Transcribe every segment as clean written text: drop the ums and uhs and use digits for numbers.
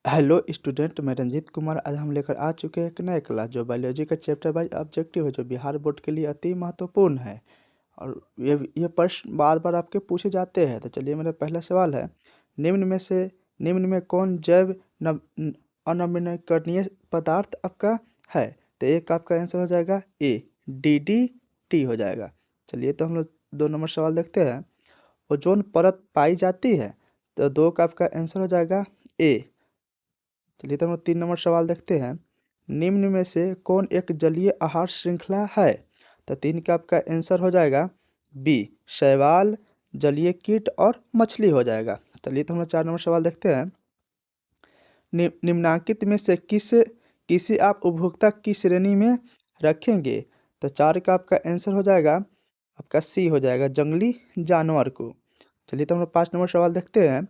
Hello student, मैं रंजीत कुमार। आज हम लेकर आ चुके हैं एक नया क्लास जो बायोलॉजी का चैप्टर वाइज ऑब्जेक्टिव है, जो बिहार बोर्ड के लिए अति महत्वपूर्ण है। और ये प्रश्न बार बार आपके पूछे जाते हैं। तो चलिए, मेरा पहला सवाल है, निम्न में कौन जैव अनवीनीकरणीय पदार्थ आपका है? तो एक आपका आंसर हो जाएगा ए, DDT हो जाएगा। चलिए, तो हम लोग 2 नंबर सवाल देखते हैं। ओजोन परत पाई जाती है? तो 2 का आपका आंसर हो जाएगा ए। चलिए, तो हम लोग 3 नंबर सवाल देखते हैं। निम्न में से कौन एक जलीय आहार श्रृंखला है? तो 3 का आपका आंसर हो जाएगा बी, शैवाल, जलीय कीट और मछली हो जाएगा। चलिए, तो हम लोग 4 नंबर सवाल देखते हैं। निम्नांकित में से किसी आप उपभोक्ता की श्रेणी में रखेंगे? तो 4 का आपका आंसर हो जाएगा आपका सी हो जाएगा, जंगली जानवर को। चलिए, तो हम लोग 5 नंबर सवाल देखते हैं।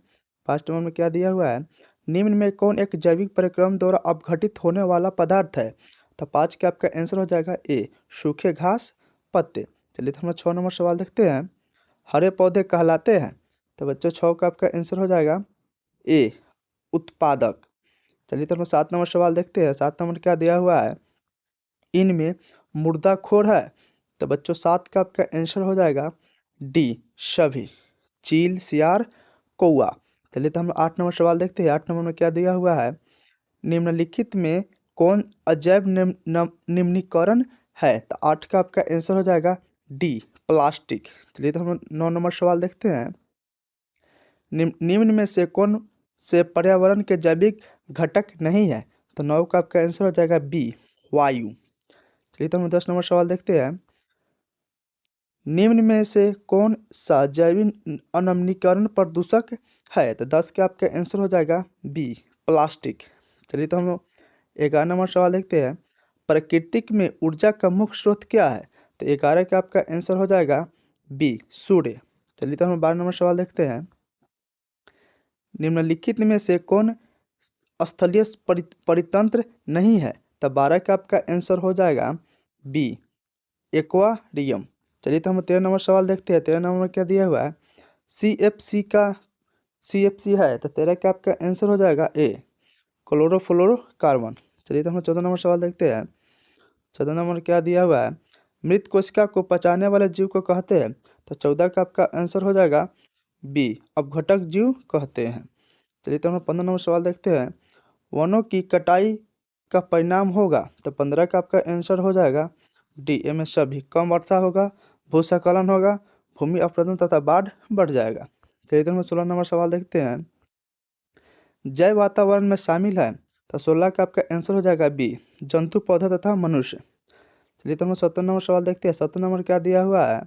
5 नंबर में क्या दिया हुआ है? निम्न में कौन एक जैविक परिक्रम द्वारा अपघटित होने वाला पदार्थ है? तो 5 का आपका आंसर हो जाएगा ए, सूखे घास पत्ते। चलिए, तो हम लोग 6 नंबर सवाल देखते हैं। हरे पौधे कहलाते हैं? तो बच्चों 6 का आपका आंसर हो जाएगा ए, उत्पादक। चलिए, तो हम 7 नंबर सवाल देखते हैं। 7 नंबर क्या दिया हुआ है? इनमें मुर्दाखोर है? तो बच्चों 7 का आपका आंसर हो जाएगा डी, सभी, चील, सियार, कौआ। चलिए, तो हम 8 नंबर सवाल देखते हैं। 8 नंबर में क्या दिया हुआ है? निम्नलिखित में कौन अजैव निम्नीकरण है? तो 8 का आपका आंसर हो जाएगा डी, प्लास्टिक। चलिए, तो हम 9 नंबर सवाल देखते हैं। निम्न में से कौन से पर्यावरण के जैविक घटक नहीं है? तो 9 का आपका आंसर हो जाएगा बी, वायु। चलिए, तो हम 10 नंबर सवाल देखते हैं। निम्न में से कौन सा जैविक अनमनीकरण प्रदूषक है? तो 10 का आपका आंसर हो जाएगा बी, प्लास्टिक। चलिए, तो हम लोग 11 नंबर सवाल देखते हैं। प्रकृतिक में ऊर्जा का मुख्य स्रोत क्या है? तो 11 का आपका आंसर हो जाएगा बी, सूर्य। चलिए, तो हम 12 नंबर सवाल देखते हैं। निम्नलिखित में से कौन स्थलीय परितंत्र नहीं है? तो 12 का आपका आंसर हो जाएगा बी, एक्वारियम। चलिए, तो हम 13 नंबर सवाल देखते हैं। 13 नंबर में क्या दिया हुआ है? CFC है? तो 13 का आपका आंसर हो जाएगा ए, क्लोरोफ्लोरोकार्बन। चलिए, तो हम 14 नंबर सवाल देखते हैं। 14 नंबर क्या दिया हुआ है? मृत कोशिका को पचाने वाले जीव को कहते हैं? तो 14 का आपका आंसर हो जाएगा बी, अपघटक जीव कहते हैं। चलिए, तो हम 15 नंबर सवाल देखते हैं। वनों की कटाई का परिणाम होगा? तो 15 का आपका आंसर हो जाएगा डी, इनमें सभी, कम वर्षा होगा, भूस्खलन होगा, भूमि अपरदन तथा बाढ़ बढ़ जाएगा। चलिए, तो हम 16 नंबर सवाल देखते हैं। जैव वातावरण में शामिल है? तो 16 का आपका आंसर हो जाएगा बी, जंतु, पौधा तथा मनुष्य। चलिए, तो हम 17 नंबर सवाल देखते हैं। 17 नंबर क्या दिया हुआ है?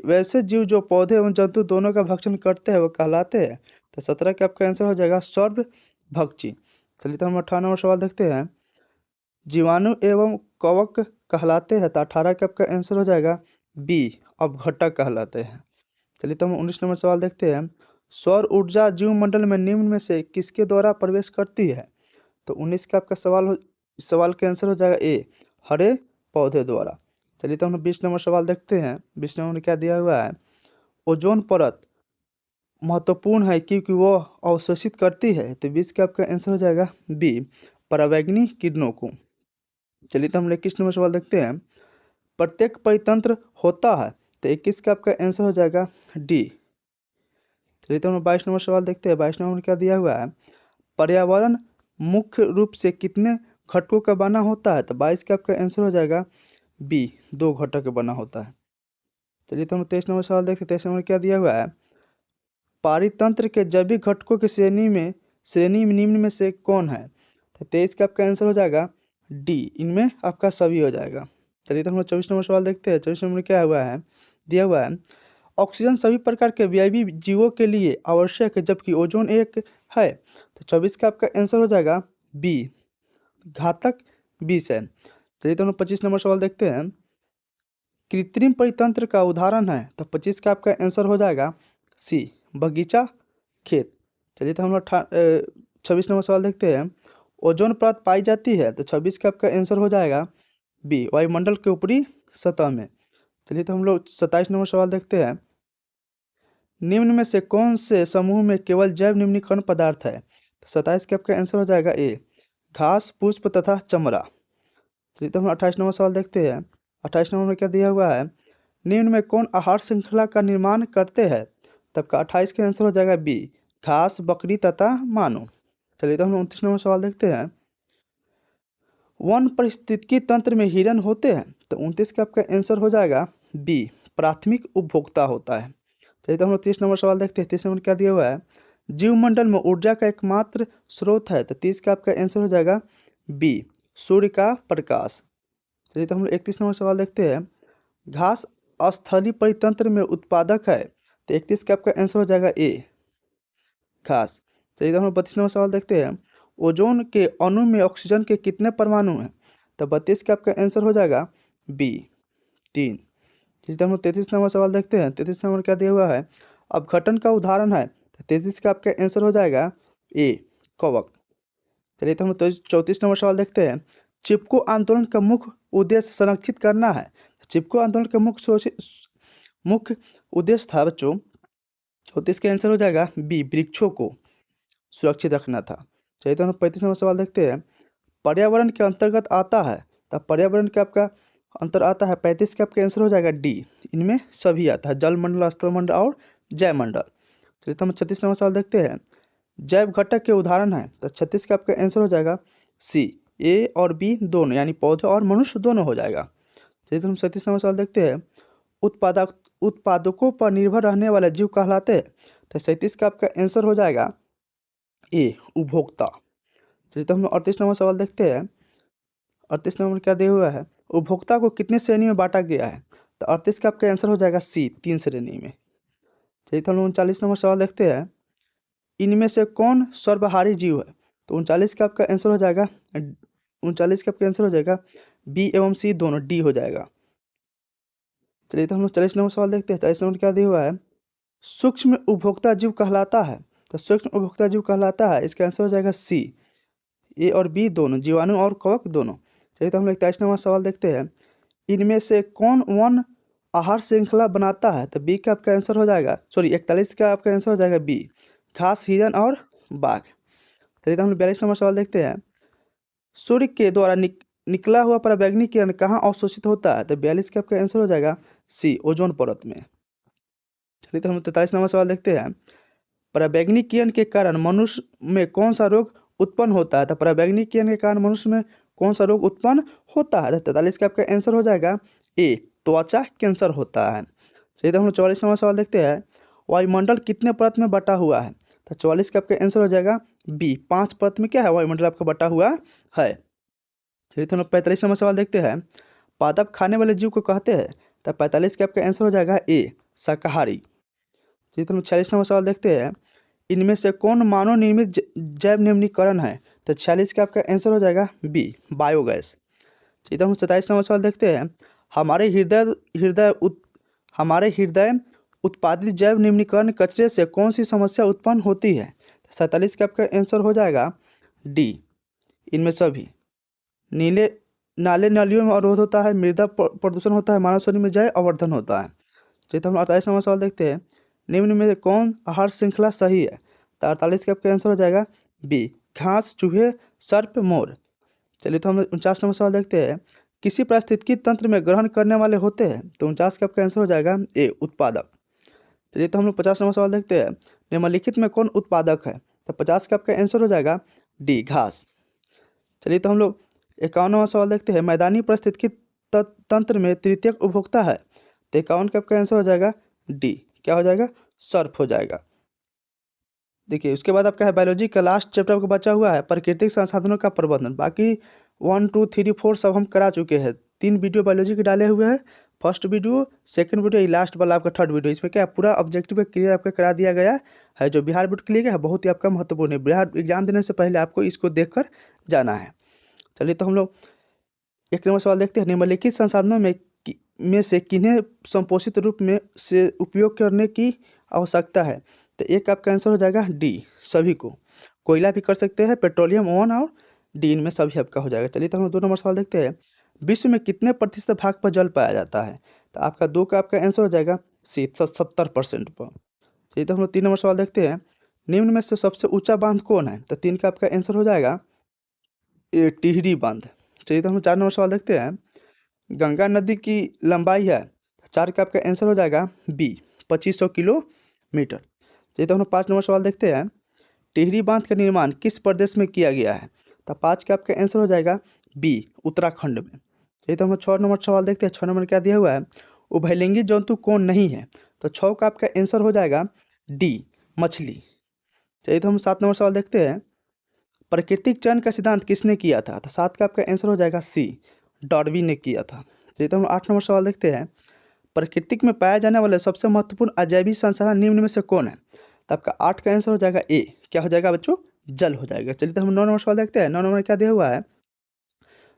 वैसे जीव जो पौधे एवं जंतु दोनों का भक्षण करते हैं वो कहलाते हैं? तो 17 का आपका आंसर हो जाएगा सर्वभक्षी। चलिए, तो हम 18 नंबर सवाल देखते हैं। जीवाणु एवं कवक कहलाते हैं? तो 18 का आपका आंसर हो जाएगा बी, अपघटक कहलाते हैं। चलिए, तो हम 19 नंबर सवाल देखते हैं। सौर ऊर्जा जीवमंडल में निम्न में से किसके द्वारा प्रवेश करती है? तो 19 का आपका सवाल का आंसर हो जाएगा ए, हरे पौधे द्वारा। चलिए, तो हम 20 नंबर सवाल देखते हैं। 20 नंबर में क्या दिया हुआ है? ओजोन परत महत्वपूर्ण है क्योंकि वो अवशोषित करती है? तो 20 का आपका आंसर हो जाएगा बी, परावैंगनी किरणों को। चलिए, तो हम 21 नंबर सवाल देखते हैं। प्रत्येक परितंत्र होता है? तो 21 का आपका आंसर हो जाएगा डी। चलिए, तो हम 22 नंबर सवाल देखते हैं। 22 नंबर में क्या दिया हुआ है? पर्यावरण मुख्य रूप से कितने घटकों का बना होता है? तो 22 का आपका आंसर हो जाएगा बी, 2 घटक का बना होता है। चलिए, तो हम 23 नंबर सवाल देखते हैं। 23 नंबर क्या दिया हुआ है? पारितंत्र के जैविक घटकों की श्रेणी में निम्न में से कौन है? तो 23 का आपका आंसर हो जाएगा डी, इनमें आपका सभी हो जाएगा। चलिए, तो हम 24 नंबर सवाल देखते हैं। 24 नंबर क्या हुआ है? दिया हुआ है, ऑक्सीजन सभी प्रकार के वीआईपी जीवों के लिए आवश्यक है जबकि ओजोन एक है। तो 24 का आपका आंसर हो जाएगा बी, घातक विष है। चलिए, तो हम 25 नंबर सवाल देखते हैं। कृत्रिम परितंत्र का उदाहरण है? तो 25 का आपका आंसर हो जाएगा सी, बगीचा, खेत। चलिए, तो हम लोग 26 नंबर सवाल देखते हैं। ओजोन परत पाई जाती है? तो 26 का आपका आंसर हो जाएगा बी, वायुमंडल के ऊपरी सतह में। चलिए, तो हम लोग 27 नंबर सवाल देखते हैं। निम्न में से कौन से समूह में केवल जैव निम्नीकरण पदार्थ है? तो 27 का आपका आंसर हो जाएगा ए, घास, पुष्प तथा चमड़ा। चलिए तो हम 28 नंबर सवाल देखते हैं। 28 नंबर में क्या दिया हुआ है, निम्न में कौन आहार श्रृंखला का निर्माण करते हैं? तब का 28 का आंसर हो जाएगा बी, घास, बकरी तथा मानव। चलिए तो हम 29 नंबर सवाल देखते हैं। वन पारिस्थितिकी तंत्र में हिरन होते हैं? तो 29 का आपका आंसर हो जाएगा बी, प्राथमिक उपभोक्ता होता है। चलिए तो हम लोग 30 नंबर सवाल देखते हैं। 30 नंबर क्या दिया हुआ है, जीवमंडल में ऊर्जा का एकमात्र स्रोत है? तो 30 का आपका आंसर हो जाएगा बी, सूर्य का प्रकाश। चलिए तो हम लोग 31 नंबर सवाल देखते हैं। घास स्थलीय परितंत्र में उत्पादक है? तो 31 का आपका आंसर हो जाएगा ए, घास। चलिए तो हम लोग 32 नंबर सवाल देखते हैं। ओजोन के अणु में ऑक्सीजन के कितने परमाणु हैं? तो 32 का आपका आंसर हो जाएगा बी, 3। चलिए तो हम लोग 33 नंबर सवाल देखते हैं। 33 नंबर क्या दिया हुआ है, अपघटन का उदाहरण है? तो 33 का आपका आंसर हो जाएगा ए, कवक। चलिए तो हम लोग 34 नंबर सवाल देखते हैं। चिपको आंदोलन का मुख्य उद्देश्य संरक्षित करना है? चिपको आंदोलन का मुख्य उद्देश्य था बच्चों, 34 का आंसर हो जाएगा बी, वृक्षों को सुरक्षित रखना था। चलिए तो हम 35 नंबर सवाल देखते हैं। पर्यावरण के अंतर्गत आता है? तब पर्यावरण का आपका अंतर आता है 35 का आपका आंसर हो जाएगा डी, इनमें सभी आता है, जल मंडल, स्थल मंडल और जैव मंडल। चलिए तो हम 36 नंबर सवाल देखते हैं। जैव घटक के उदाहरण है? तो 36 का आपका आंसर हो जाएगा सी, ए और बी दोनों, यानी पौधे और मनुष्य दोनों हो जाएगा। चलिए तो हम 37 नंबर सवाल देखते हैं। उत्पादकों पर निर्भर रहने वाले जीव कहलाते हैं? तो 37 का आपका आंसर हो जाएगा ए, उपभोक्ता। चलिए तो हम 38 नंबर सवाल देखते हैं। 38 नंबर क्या दिया हुआ है, उपभोक्ता को कितने श्रेणी में बांटा गया है? तो 38 का आपका आंसर हो जाएगा सी, 3 श्रेणी में। चलिए तो हम 39 नंबर सवाल देखते हैं। इनमें से कौन सर्वहारी जीव है? तो 39 का आपका आंसर हो जाएगा 39 का आपका आंसर हो जाएगा बी एवं सी दोनों, डी हो जाएगा। चलिए तो हम लोग 40 नंबर सवाल देखते हैं। 40 नंबर क्या दिया हुआ है, सूक्ष्म उपभोक्ता जीव कहलाता है? तो सूक्ष्म उपभोक्ता जीव कहलाता है, इसका आंसर हो जाएगा सी, ए और बी दोनों, जीवाणु और कवक दोनों। चलिए तो हम लोग 41 नंबर सवाल देखते हैं। इनमें से कौन वन आहार श्रृंखला बनाता है? तो बी का आपका आंसर हो जाएगा, सॉरी 41 का आपका आंसर हो जाएगा बी, घास, हिरन और बाघ। चलिए तो हम लोग 42 नंबर सवाल देखते हैं। सूर्य के द्वारा निकला हुआ पराबैंगनी किरण कहाँ अवशोषित होता है? तो 42 का आपका आंसर हो जाएगा सी, ओजोन परत में। चलिए तो हम 43 नंबर सवाल देखते हैं। पराबैंगनी किरण के कारण मनुष्य में कौन सा रोग उत्पन्न होता है? तो पराबैंगनी किरण के कारण मनुष्य में कौन सा रोग उत्पन्न होता है? 43 का आपका आंसर हो जाएगा ए, त्वचा कैंसर होता है। चलिए तो हम लोग 44 नंबर सवाल देखते हैं। वायुमंडल कितने परत में बटा हुआ है? तो 44 का आपका आंसर हो जाएगा बी, 5 परत में क्या है, वायुमंडल आपका बटा हुआ है। चलिए तो हम लोग 45 नंबर सवाल देखते हैं। पादप खाने वाले जीव को कहते हैं? तो 45 का आपका आंसर हो जाएगा ए, शाकाहारी। चलिए तो हम 46 नंबर सवाल देखते हैं। इनमें से कौन मानव निर्मित जैव निम्नीकरण है? तो 46 का आपका आंसर हो जाएगा बी, बायोगैस। चलिए तो हम 27 नंबर सवाल देखते हैं। हमारे हृदय उत्पादित जैव निम्नीकरण कचरे से कौन सी समस्या उत्पन्न होती है? 47 का आपका आंसर हो जाएगा डी, इनमें सभी। नीले नाले नलियों में अवरोध होता है, मृदा प्रदूषण होता है, मानव शरीर में जय अवर्धन होता है। चलिए तो हम 48 नंबर सवाल देखते हैं। निम्न में से कौन आहार श्रृंखला सही है? तो 48 का आपका आंसर हो जाएगा बी, घास, चूहे, सर्प, मोर। चलिए तो हम 49 नंबर सवाल देखते हैं। किसी पारिस्थितिकी तंत्र में ग्रहण करने वाले होते हैं? तो 49 का आपका आंसर हो जाएगा ए, उत्पादक। चलिए तो हम लोग 50 नंबर सवाल देखते हैं। निम्नलिखित में कौन उत्पादक है? तो 50 का आपका आंसर हो जाएगा डी, घास। चलिए तो हम लोग 51वां सवाल देखते हैं। मैदानी पारिस्थितिकी तंत्र में तृतीयक उपभोक्ता है? तो 51 का आपका आंसर हो जाएगा डी, क्या हो जाएगा, सर्प हो जाएगा। देखिए उसके बाद आपका है बायोलॉजी का लास्ट चैप्टर आपका बचा हुआ है, प्राकृतिक संसाधनों का प्रबंधन। बाकी 1, 2, 3, 4 सब हम करा चुके हैं। 3 वीडियो बायोलॉजी के डाले हुए हैं, first video, second video, last वाला आपका थर्ड वीडियो। इसमें क्या पूरा ऑब्जेक्टिव क्लियर आपका करा दिया गया है। जो बिहार बोर्ड के लिए है बहुत ही आपका महत्वपूर्ण है, बिहार एग्जाम देने से पहले आपको इसको देखकर जाना है। चलिए तो हम लोग 1 नंबर सवाल देखते हैं। निम्नलिखित संसाधनों में से किन्हें संपोषित रूप में से उपयोग करने की आवश्यकता है? तो एक आपका आंसर हो जाएगा डी, सभी को। कोयला भी कर सकते हैं, पेट्रोलियम, ओवन और डी, इनमें सभी आपका हो जाएगा। चलिए तो हम 2 नंबर सवाल देखते हैं। विश्व में कितने प्रतिशत भाग पर जल पाया जाता है? तो आपका 2 का आपका आंसर हो जाएगा सी, 70% पर। चलिए तो हम लोग 3 नंबर सवाल देखते हैं। निम्न में से सबसे ऊंचा बांध कौन है? तो 3 का आपका आंसर हो जाएगा ए टिहरी बांध। चलिए तो हम 4 नंबर सवाल देखते हैं। गंगा नदी की लंबाई है, 4 का आपका आंसर हो जाएगा बी 2500 किलोमीटर। चलिए तो हम 5 नंबर सवाल देखते हैं। टिहरी बांध का निर्माण किस प्रदेश में किया गया है? तो 5 का आपका आंसर हो जाएगा बी उत्तराखंड में। चलिए तो हम 6 नंबर सवाल देखते हैं। 6 नंबर क्या दिया हुआ है? उभयलिंगी जंतु कौन नहीं है? तो 6 का आपका आंसर हो जाएगा डी मछली। चलिए तो हम 7 नंबर सवाल देखते हैं। प्राकृतिक चयन का सिद्धांत किसने किया था? तो 7 का आपका आंसर हो जाएगा सी डार्विन ने किया था। चलिए तो हम 8 नंबर सवाल देखते हैं। प्रकृति में पाए जाने वाले सबसे महत्वपूर्ण अजैविक संसाधन निम्न में से कौन है? तो आपका 8 का आंसर हो जाएगा ए, क्या हो जाएगा बच्चों? जल हो जाएगा। चलिए तो हम 9 नंबर सवाल देखते हैं। 9 नंबर क्या दिया हुआ है?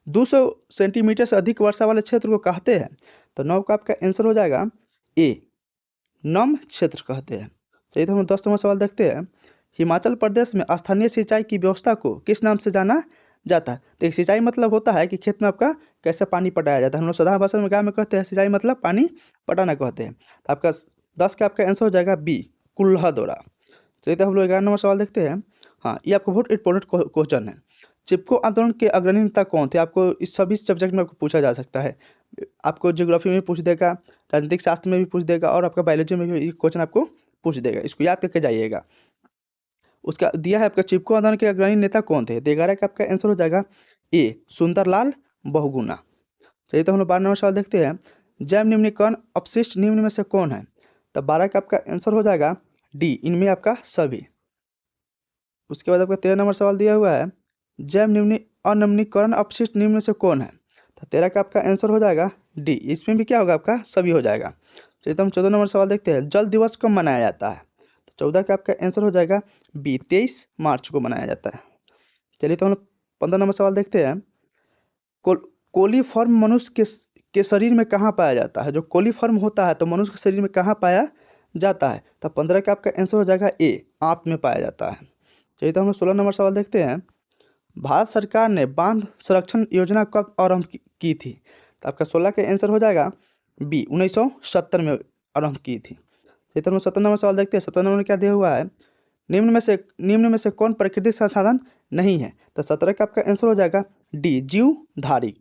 200 सेंटीमीटर से अधिक वर्षा वाले क्षेत्र को कहते हैं। तो 9 का आपका आंसर हो जाएगा ए नम क्षेत्र कहते हैं। चलिए तो हम 10 नंबर सवाल देखते हैं। हिमाचल प्रदेश में स्थानीय सिंचाई की व्यवस्था को किस नाम से जाना जाता है? तो एक सिंचाई मतलब होता है कि खेत में आपका कैसे पानी पटाया जाता है। हम लोग साधारण भाषा में गाँव में कहते हैं सिंचाई मतलब पानी पटाना कहते हैं। तो आपका 10 का आपका आंसर हो जाएगा बी कुल्हा दौरा। चलिए तो हम लोग 11 नंबर सवाल देखते हैं। हाँ, ये आपको बहुत इंपॉर्टेंट क्वेश्चन है। चिपको आंदोलन के अग्रणी नेता कौन थे? आपको इस सभी सब्जेक्ट में आपको पूछा जा सकता है। आपको ज्योग्राफी में पूछ देगा, राजनीतिक शास्त्र में भी पूछ देगा और आपका बायोलॉजी में भी क्वेश्चन आपको पूछ देगा। इसको याद करके जाइएगा। उसका दिया है आपका चिपको आंदोलन के अग्रणी नेता कौन थे? 11 का आपका आंसर हो जाएगा ए सुंदरलाल बहुगुणा। चलिए तो हम लोग 12 नंबर सवाल देखते हैं। जैव निम्नीकरण अपशिष्ट निम्न में से कौन है? तो 12 का आपका आंसर हो जाएगा डी इनमें आपका सभी। उसके बाद आपका 13 नंबर सवाल दिया हुआ है। जैव अनिम्नीकरण अपशिष्ट निम्न में से कौन है? तो 13 का आपका आंसर हो जाएगा डी, इसमें भी क्या होगा आपका सभी हो जाएगा। चलिए तो हम 14 नंबर सवाल देखते हैं। जल दिवस कब मनाया जाता है? तो 14 का आपका आंसर हो जाएगा बी 23 मार्च को मनाया जाता है। चलिए तो हम 15 नंबर सवाल देखते हैं। कोलीफॉर्म मनुष्य के शरीर में कहाँ पाया जाता है? जो कोलीफॉर्म होता है तो मनुष्य के शरीर में कहाँ पाया जाता है? तो 15 का आपका आंसर हो जाएगा ए आंत में पाया जाता है। चलिए तो हम 16 नंबर सवाल देखते हैं। भारत सरकार ने बांध संरक्षण योजना कब आरंभ की थी? तो आपका 16 का आंसर हो जाएगा बी 1970 में आरंभ की थी। चलिए तो हम 17 नंबर सवाल देखते हैं। 17 नंबर में क्या दिया हुआ है? निम्न में से कौन प्राकृतिक संसाधन नहीं है? तो 17 का आपका आंसर हो जाएगा डी जीवधारी।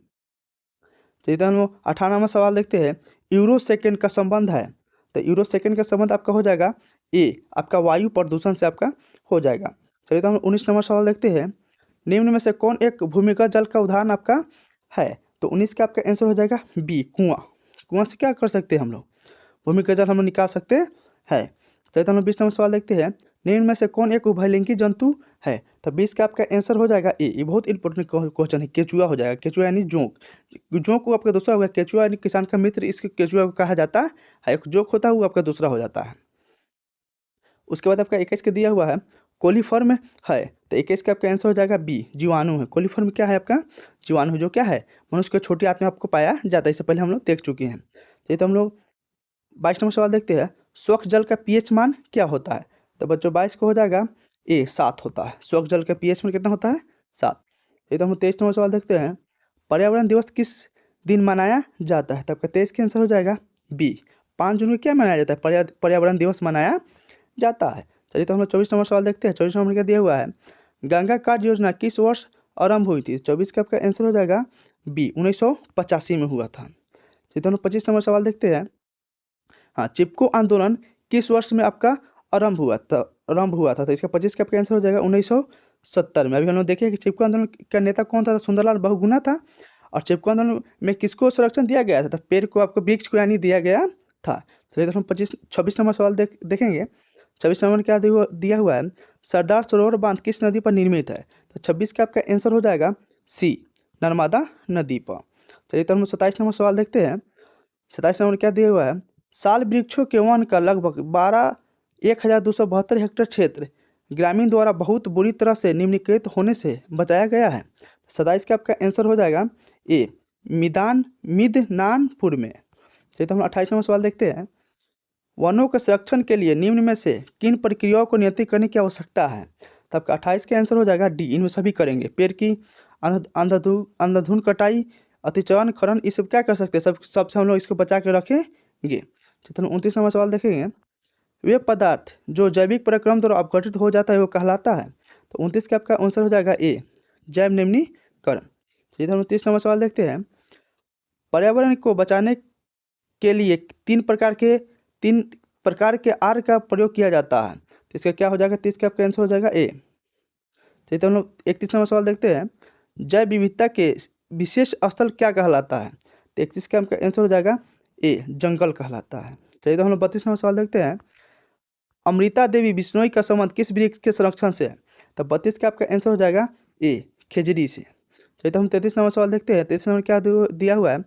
चलिए तो हम 18 नंबर सवाल देखते हैं। यूरो सेकेंड का संबंध है, तो यूरो सेकेंड का संबंध आपका हो जाएगा ए आपका वायु प्रदूषण से आपका हो जाएगा। चलिए तो हम 19 नंबर सवाल देखते हैं। निम्न में से कौन एक भूमिगत जल का उदाहरण आपका है? तो 19 का आपका आंसर हो जाएगा बी कुआं। कुआं से क्या कर सकते हैं हम लोग? भूमिगत जल हम लोग निकाल सकते हैं। चलिए तो हम 20 नंबर सवाल देखते हैं। निम्न में से कौन एक उभयलिंगी जंतु है? तो 20 का आपका आंसर हो जाएगा ए, ये बहुत इंपॉर्टेंट क्वेश्चन है, केचुआ हो जाएगा। केचुआ यानी जोंक। जोंक को आपका दूसरा होगा, केचुआ यानी किसान का मित्र, इसके केचुआ को कहा जाता है। एक जोंक होता है वो आपका दूसरा हो जाता है। उसके बाद आपका 21 का दिया हुआ है। कोलीफॉर्म है, तो 21 का आपका आंसर हो जाएगा बी जीवाणु है। कोलीफॉर्म क्या है आपका? जीवाणु, जो क्या है मनुष्य के छोटी आंत में आपको पाया जाता है। इससे पहले हम लोग देख चुके हैं। चलिए तो हम लोग 22 नंबर सवाल देखते हैं। स्वच्छ जल का पीएच मान क्या होता है? तो बच्चों 22 को हो जाएगा ए 7 होता है। स्वच्छ जल का पीएच मान कितना होता है? 7। ये तो हम 23 नंबर सवाल देखते हैं। पर्यावरण दिवस किस दिन मनाया जाता है? तो आपका 23 का आंसर हो जाएगा बी 5 जून को क्या मनाया जाता है? पर्यावरण दिवस मनाया जाता है। चलिए तो हम लोग 24 नंबर सवाल देखते हैं। 24 नंबर क्या दिया हुआ है? गंगा कार्ड योजना किस वर्ष आरंभ हुई थी? 24 का आपका आंसर हो जाएगा बी 1985 में हुआ था। चलिए तो हम 25 नंबर सवाल देखते हैं। हाँ, चिपको आंदोलन किस वर्ष में आपका आरंभ हुआ था? तो इसका 25 का आपका आंसर हो जाएगा 1970 में। अभी हम लोग देखिए कि चिपको आंदोलन का नेता कौन था? तो सुंदरलाल बहुगुणा था। और चिपको आंदोलन में किसको संरक्षण दिया गया था? तो पेड़ को आपको वृक्ष को यानी दिया गया था। चलिए तो हम 26 नंबर सवाल देखेंगे। 26 नंबर क्या दिया हुआ है? सरदार सरोवर बांध किस नदी पर निर्मित है? तो 26 का आपका आंसर हो जाएगा सी नर्मदा नदी पर। चलिए तो हम 27 नंबर सवाल देखते हैं। 27 नंबर क्या दिया हुआ है? साल वृक्षों के वन का लगभग 12,272 हेक्टेयर क्षेत्र ग्रामीण द्वारा बहुत बुरी तरह से निम्नीकृत होने से बचाया गया है। 27 का आपका आंसर हो जाएगा ए मिदनानपुर में। चलिए तो हम 28 नंबर सवाल देखते हैं। वनों के संरक्षण के लिए निम्न में से किन प्रक्रियाओं को नियंत्रित करने की आवश्यकता है? तो आपका 28 का आंसर हो जाएगा डी इनमें सभी करेंगे। पेड़ की अंधाधुंध कटाई, अतिचयन, खनन, ये सब क्या कर सकते हैं? सबसे हम लोग इसको बचा के रखेंगे। तो 29 नंबर सवाल देखेंगे। वे पदार्थ जो जैविक प्रक्रम द्वारा अपघटित हो जाता है वो कहलाता है। तो 29 का आपका आंसर हो जाएगा ए, जैव निम्नीकरण। चलिए हम 30 नंबर सवाल देखते हैं। पर्यावरण को बचाने के लिए तीन प्रकार के आर का प्रयोग किया जाता है। तो इसका क्या हो जाएगा, 30 का आपका आंसर हो जाएगा ए। चलिए तो हम लोग 31 नंबर सवाल देखते हैं। जैव विविधता के विशेष स्थल क्या कहलाता है। तो 31 का आपका आंसर हो जाएगा ए, जंगल कहलाता है। चलिए तो हम लोग 32 नंबर सवाल देखते हैं। अमृता देवी बिश्नोई का संबंध किस वृक्ष के संरक्षण से है। तो 32 का आपका आंसर हो जाएगा ए, खेजड़ी से। चलिए तो हम 33 नंबर सवाल देखते हैं। 33 नंबर क्या दिया हुआ है,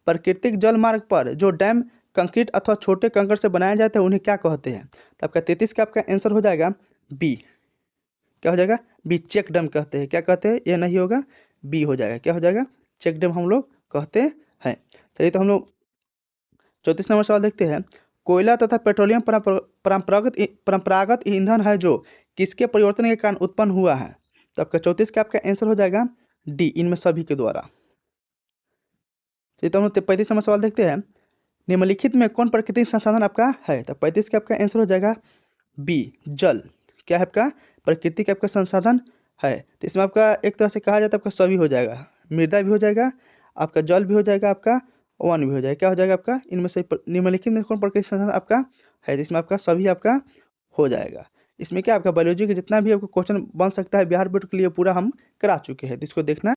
प्राकृतिक जल मार्ग पर जो डैम कंक्रीट अथवा छोटे कंकड़ से बनाए जाते हैं उन्हें क्या कहते हैं। तो आपका 33 का आपका आंसर हो जाएगा बी, क्या हो जाएगा बी, चेक डैम कहते हैं। क्या कहते हैं, ये नहीं होगा, बी हो जाएगा, क्या हो जाएगा, चेक डैम हम लोग कहते हैं। चलिए तो हम लोग 34 नंबर सवाल देखते हैं। कोयला तथा पेट्रोलियम परंपरागत ईंधन है जो किसके परिवर्तन के कारण उत्पन्न हुआ है। तो आपका 34 का आपका आंसर हो जाएगा डी, इनमें सभी के द्वारा। चलिए तो हम लोग 35 नंबर सवाल देखते हैं। निम्नलिखित में कौन प्राकृतिक संसाधन आपका है। तो 35 का आपका आंसर हो जाएगा बी, जल। क्या है आपका, प्राकृतिक आपका संसाधन है। तो इसमें आपका एक तरह से कहा जाता है आपका सभी हो जाएगा, मृदा भी हो जाएगा, आपका जल भी हो जाएगा, आपका वन भी हो जाएगा। क्या हो जाएगा आपका, इनमें से निम्नलिखित में कौन प्राकृतिक संसाधन आपका है। तो इसमें आपका सभी आपका हो जाएगा। इसमें क्या आपका बायोलॉजी के जितना भी आपको क्वेश्चन बन सकता है बिहार बोर्ड के लिए पूरा हम करा चुके हैं, तो इसको देखना